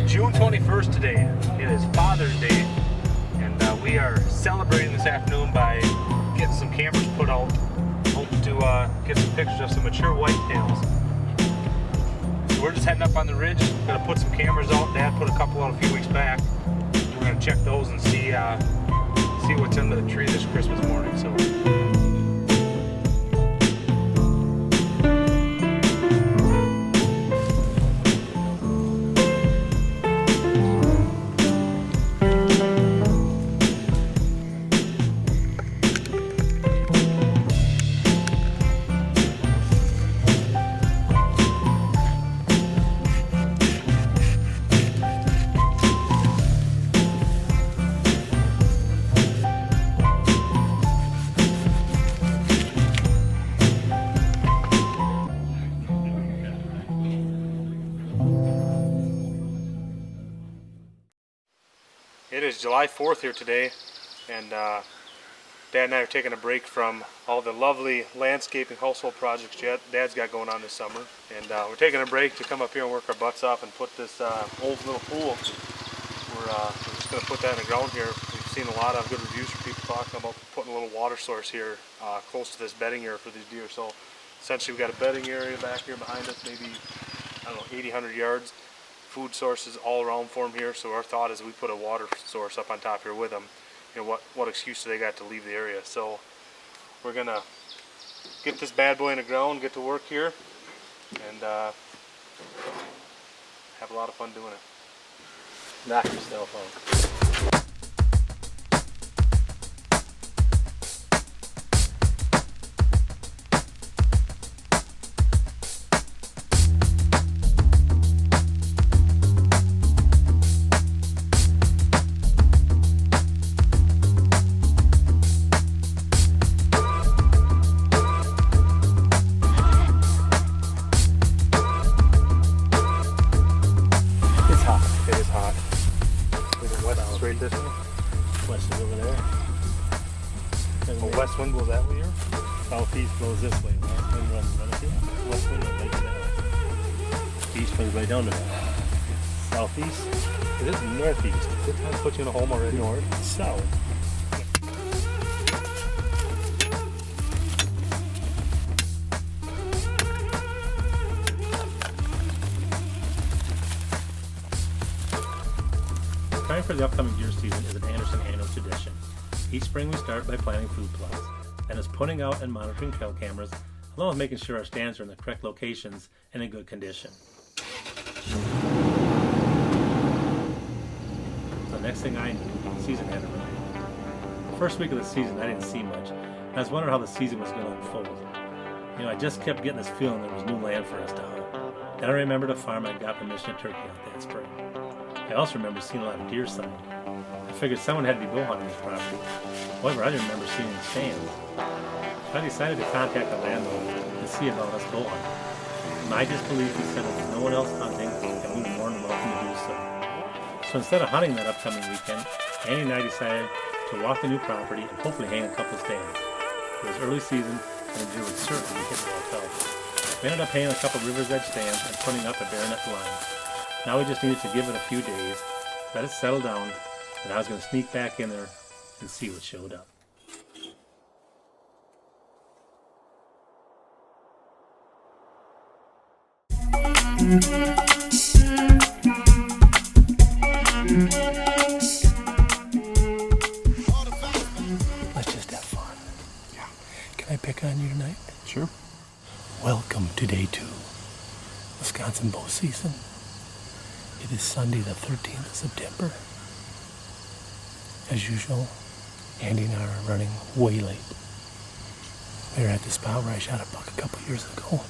June 21st today. It is Father's Day, and we are celebrating this afternoon by getting some cameras put out. Hope to get some pictures of some mature whitetails. So we're just heading up on the ridge. Gonna put some cameras out. Dad put a couple out a few weeks back. We're gonna check those and see what's under the tree this Christmas morning. So. It is July 4th here today, and Dad and I are taking a break from all the lovely landscaping household projects Dad's got going on this summer. And we're taking a break to come up here and work our butts off and put this old little pool. We're just going to put that in the ground here. We've seen a lot of good reviews from people talking about putting a little water source here close to this bedding area for these deer. So essentially we've got a bedding area back here behind us, maybe, I don't know, 80, 100 yards. Food sources all around for them here, so our thought is we put a water source up on top here with them. You know, what excuse do they got to leave the area? So we're gonna get this bad boy in the ground, get to work here, and have a lot of fun doing it. Knock yourself out. Right this way. West is over there. The west wind blows that way here? Southeast blows this way. West wind runs right here. West wind runs right to that. East winds right down to that. Southeast. It is northeast. Did I put you in a home already? North. South. Time for the upcoming deer season is an Anderson annual tradition. Each spring we start by planting food plots, and is putting out and monitoring trail cameras, along with making sure our stands are in the correct locations and in good condition. So next thing I knew, the season had arrived. First week of the season I didn't see much, and I was wondering how the season was going to unfold. You know, I just kept getting this feeling there was new land for us to hunt. Then I remembered a farm I got permission to turkey out that spring. I also remember seeing a lot of deer sign. I figured someone had to be bow hunting this property. However, I didn't remember seeing any stands. So I decided to contact the landlord and see about us bow hunting. In my disbelief, he said there was no one else hunting and we were more than welcome to do so. So instead of hunting that upcoming weekend, Andy and I decided to walk the new property and hopefully hang a couple stands. It was early season, and the deer would certainly be hitting the hotel. We ended up hanging a couple river's edge stands and putting up a BARRONETT line. Now we just needed to give it a few days, let it settle down, and I was going to sneak back in there and see what showed up. Let's just have fun. Yeah. Can I pick on you tonight? Sure. Welcome to day 2, Wisconsin bow season. It is Sunday the 13th of September. As usual, Andy and I are running way late. We were at the spot where I shot a buck a couple years ago.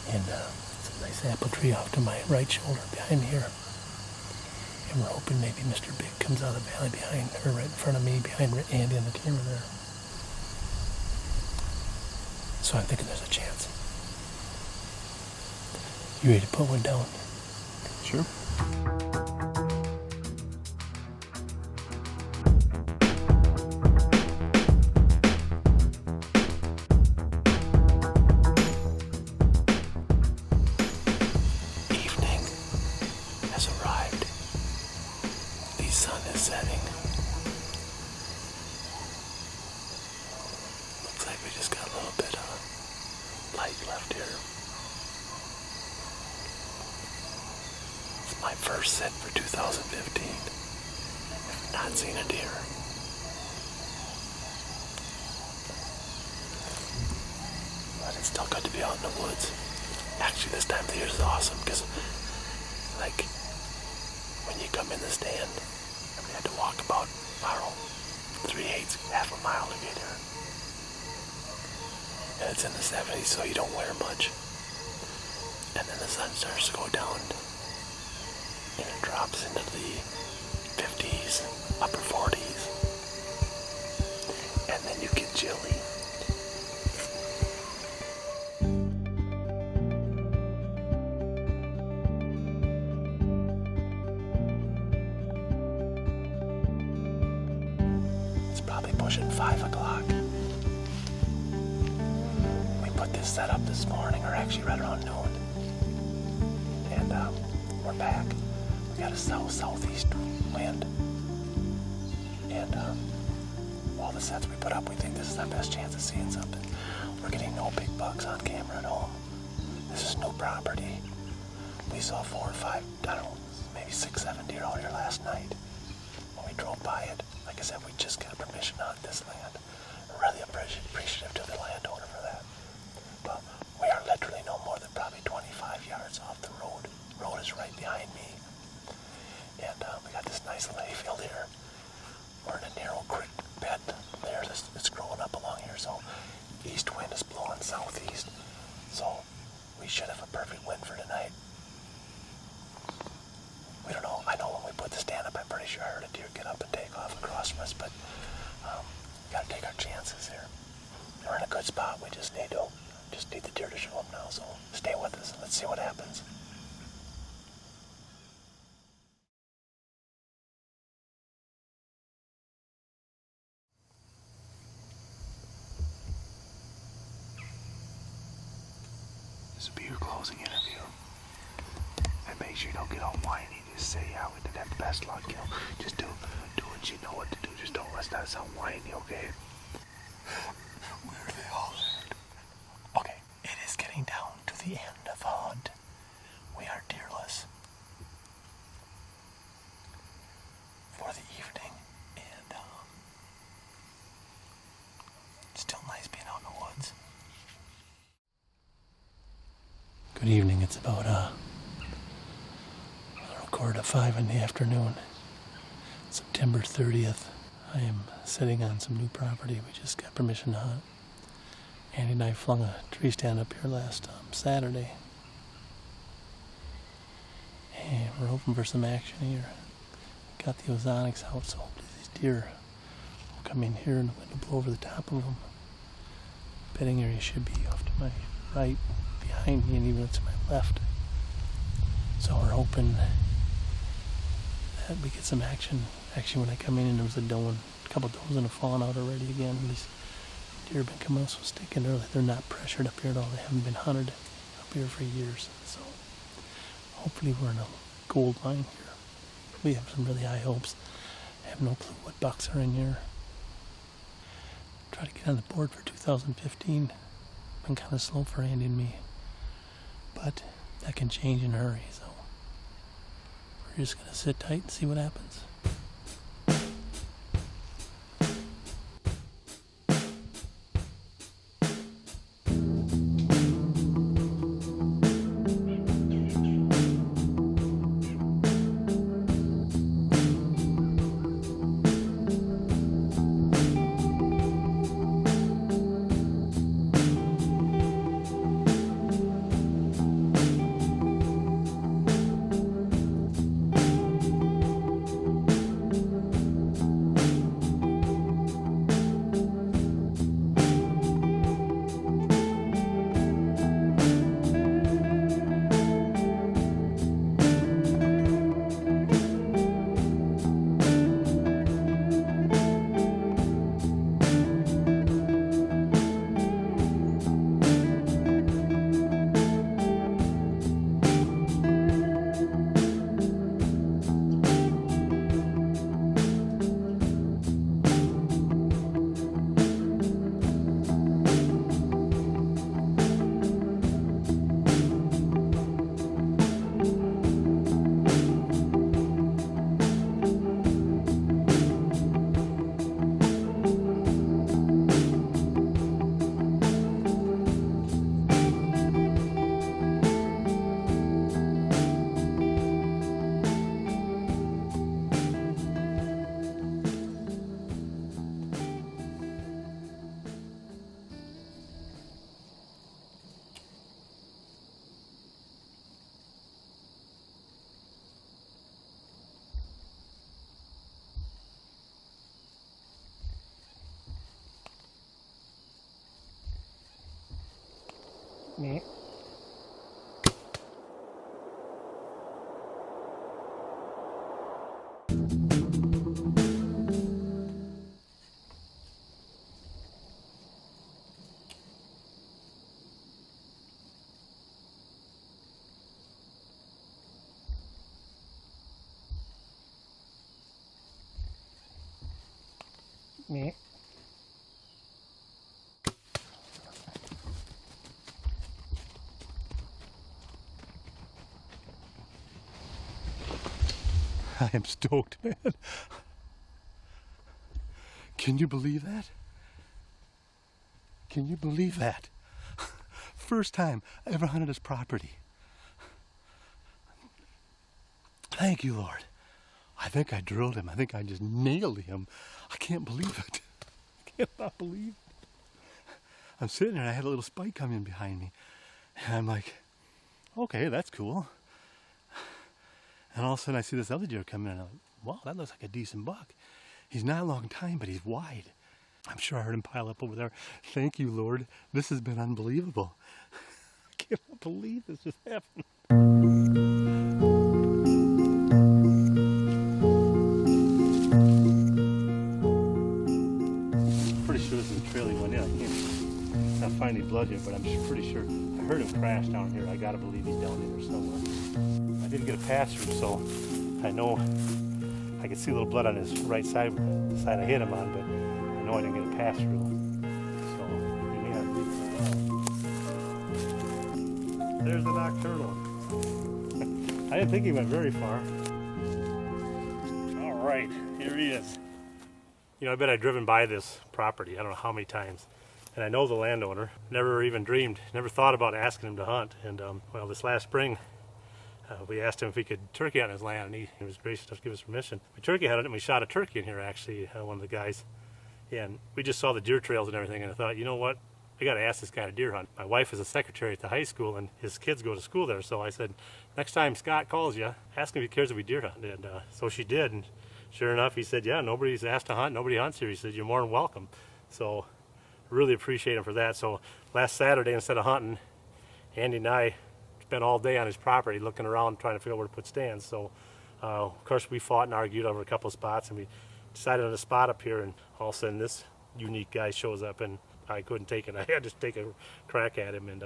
And it's a nice apple tree off to my right shoulder behind here. And we're hoping maybe Mr. Big comes out of the valley behind, or right in front of me, behind Andy and the camera there. So I'm thinking there's a chance. You ready to put one down? Sure. Evening has arrived. The sun is setting. Looks like we just got a little bit of light left here. It's my first set for 2015. I've not seen a deer. But it's still good to be out in the woods. Actually, this time of the year is awesome because, like, when you come in the stand, we had to walk about, 3/8, half a mile to get here. And it's in the 70s, so you don't wear much. And then the sun starts to go down, and it drops into the 50s, upper 40s. And then you get chilly. Probably pushing 5 o'clock. We put this set up this morning, or actually right around noon. And we're back. We got a southeast wind. And all the sets we put up, we think this is our best chance of seeing something. We're getting no big bucks on camera at home. This is new property. We saw 4 or 5, I don't know, maybe 6, 7 deer out here last night when we drove by it. Like I said, we just got permission on this land. We're really appreciative to the landowner for that. But we are literally no more than probably 25 yards off the road. The road is right behind me. And we got this nice little hayfield here. We're in a narrow creek bed there. It's growing up along here. So east wind is blowing southeast. So we should have a perfect wind for tonight. We don't know. I know when we put the stand up, I'm pretty sure I heard a deer get up and take off across from us, but we got to take our chances here. We're in a good spot. We just need the deer to show up now. So stay with us and let's see what happens. This will be your closing interview. And make sure you don't get all whiny. Just say, yeah, we didn't have the best luck, you know. Just do what you know what to do. Just don't let that sound whiny, okay? Where are they all at? Okay, it is getting down to the end of the hunt. We are deerless for the evening, and it's still nice being out in the woods. Good evening. It's about quarter to 5 in the afternoon, September 30th. I am sitting on some new property. We just got permission to hunt. Andy and I flung a tree stand up here last Saturday. And we're hoping for some action here. Got the OZONICS out, so hopefully these deer will come in here and the wind will blow over the top of them. Bedding area should be off to my right, behind me, and even to my left. So we're hoping that we get some action. Actually, when I come in, and there was a couple does have fallen out already again. These deer have been coming out so stinking early. They're not pressured up here at all. They haven't been hunted up here for years. So hopefully we're in a gold mine here. We have some really high hopes. I have no clue what bucks are in here. Try to get on the board for 2015. Been kind of slow for Andy and me, but that can change in a hurry. So we're just gonna sit tight and see what happens. Yeah. Yeah. I am stoked, man. Can you believe that? Can you believe that? First time I ever hunted his property. Thank you, Lord. I think I drilled him. I think I just nailed him. I can't believe it. I cannot believe it. I'm sitting there and I had a little spike come in behind me. And I'm like, okay, that's cool. And all of a sudden I see this other deer come in and I'm like, wow, that looks like a decent buck. He's not a long time, but he's wide. I'm sure I heard him pile up over there. Thank you, Lord. This has been unbelievable. I cannot believe this just happened. Pretty sure this is the trail he went in. I can't not find any blood here, but I'm pretty sure I heard him crash down here. I gotta believe he's down here somewhere. I didn't get a pass through, so I know I could see a little blood on his right side, the side I hit him on, but I know I didn't get a pass through. So he may not be well. There's the nocturnal. I didn't think he went very far. All right, here he is. You know, I bet I've driven by this property, I don't know how many times, and I know the landowner. Never even dreamed, never thought about asking him to hunt. And well, this last spring, we asked him if he could turkey on his land, and he was gracious enough to give us permission. We turkey hunted and we shot a turkey in here, actually, one of the guys. And we just saw the deer trails and everything, and I thought, you know what? I got to ask this guy to deer hunt. My wife is a secretary at the high school, and his kids go to school there. So I said, next time Scott calls you, ask him if he cares if we deer hunt. And so she did, and sure enough, he said, yeah, nobody's asked to hunt. Nobody hunts here. He said, you're more than welcome. So really appreciate him for that. So last Saturday, instead of hunting, Andy and I spent all day on his property looking around trying to figure out where to put stands. So of course we fought and argued over a couple of spots, and we decided on a spot up here, and all of a sudden this unique guy shows up, and I couldn't take it. I had to take a crack at him and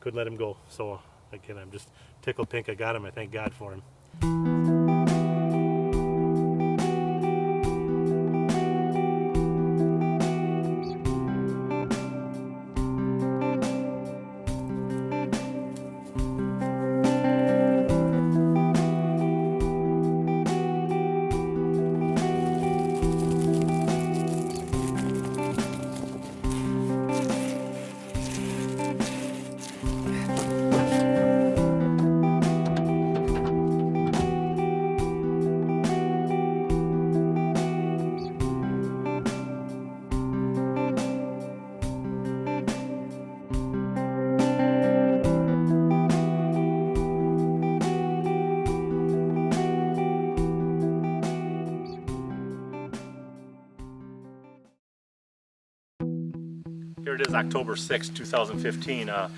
couldn't let him go. So again, I'm just tickled pink I got him. I thank God for him. Here it is, October 6, 2015. Out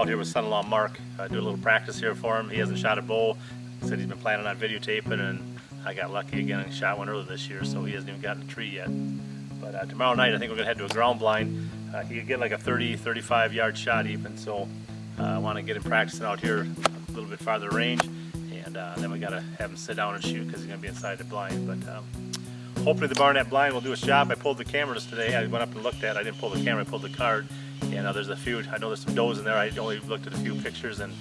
here with son-in-law Mark. I do a little practice here for him. He hasn't shot a bow. He said he's been planning on videotaping, and I got lucky again and shot one earlier this year, so he hasn't even gotten a tree yet. But tomorrow night I think we're going to head to a ground blind. He could get like a 30-35 yard shot even, so I want to get him practicing out here a little bit farther range, and then we got to have him sit down and shoot because he's going to be inside the blind. But hopefully the BARRONETT blind will do its job. I pulled the cameras today. I went up and looked at it. I didn't pull the camera, I pulled the card. And there's a few, I know there's some does in there. I only looked at a few pictures and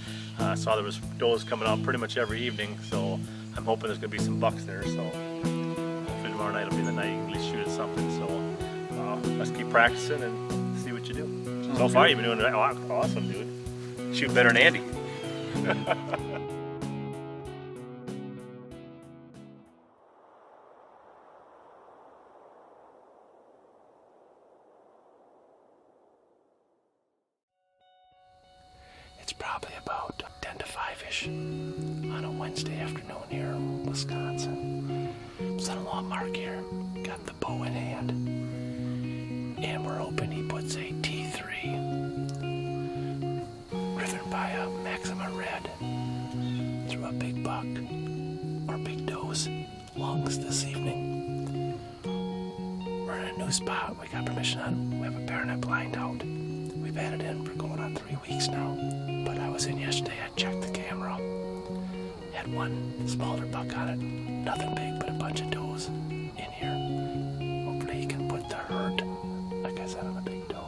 saw there was does coming out pretty much every evening. So I'm hoping there's going to be some bucks there. So hopefully tomorrow night will be the night you can at least shoot at something. So let's keep practicing and see what you do. So far you've been doing awesome, dude. Shoot better than Andy. It's probably about 10 to 5-ish on a Wednesday afternoon here in Wisconsin. Son-in-law Mark here got the bow in hand, and we're hoping he puts a T3 driven by a Maxima Red through a big buck or big does lungs this evening. We're in a new spot. We got permission on. We have a BARRONETT blind out. We've had it in for going on 3 weeks now. But I was in yesterday, I checked the camera. Had one smaller buck on it. Nothing big, but a bunch of does in here. Hopefully he can put the herd, like I said, on a big doe.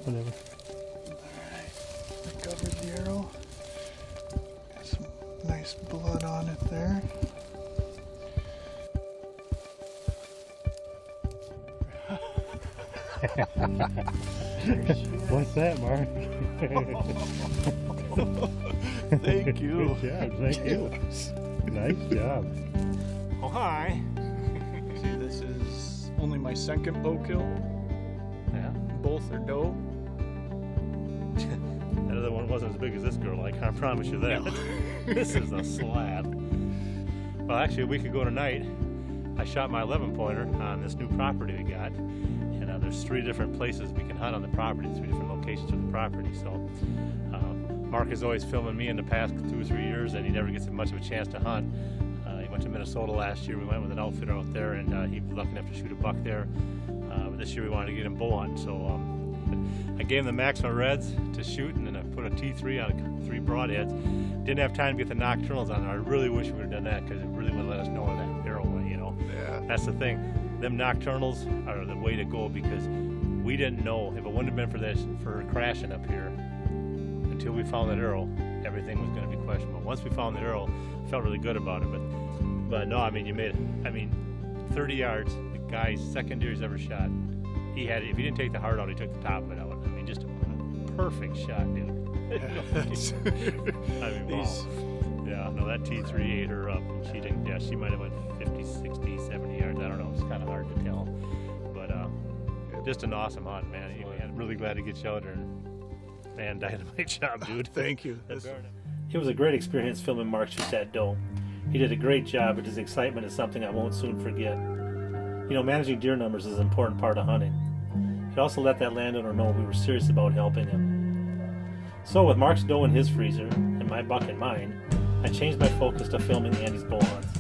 Whatever. Alright, I covered the arrow. Got some nice blood on it there. What's that, Mark? Thank you. Good job, thank you. Nice job. Oh, hi. See, this is only my second bow kill. Yeah. Both are doe. That other one wasn't as big as this girl, I can't promise you that. No. This is a slab. Well, actually, a week ago tonight, I shot my 11-pointer on this new property we got, and there's 3 different places we can hunt on the property, 3 different locations of the property. So Mark is always filming me in the past 2 or 3 years, and he never gets much of a chance to hunt. He went to Minnesota last year. We went with an outfitter out there, and he was lucky enough to shoot a buck there. But this year we wanted to get him bow hunting, so I gave him the Maxima Reds to shoot, and then I put a T3 on 3 broadheads. Didn't have time to get the nocturnals on there. I really wish we would have done that, because it really would have let us know where that arrow went, you know. Yeah. That's the thing. Them nocturnals are the way to go, because we didn't know if it wouldn't have been for crashing up here until we found that arrow, everything was going to be questionable. Once we found the arrow, I felt really good about it. But no, I mean, 30 yards, the guy's second deer he's ever shot. He had, if he didn't take the heart out, he took the top of it out. I mean, just a perfect shot, dude. I mean, wow. Yeah, no, that T3 ate her up, and she didn't. Yeah, she might have went 50, 60, 70 yards. I don't know. It's kind of hard to tell. But just an awesome hunt, man. Anyway, I'm really glad to get you out there. Man, dynamite job, dude. Thank you. It was a great experience filming Mark shoot that doe. He did a great job, but his excitement is something I won't soon forget. You know, managing deer numbers is an important part of hunting. It also let that landowner know we were serious about helping him. So with Mark's doe in his freezer and my buck in mine, I changed my focus to filming Andy's bow hunts.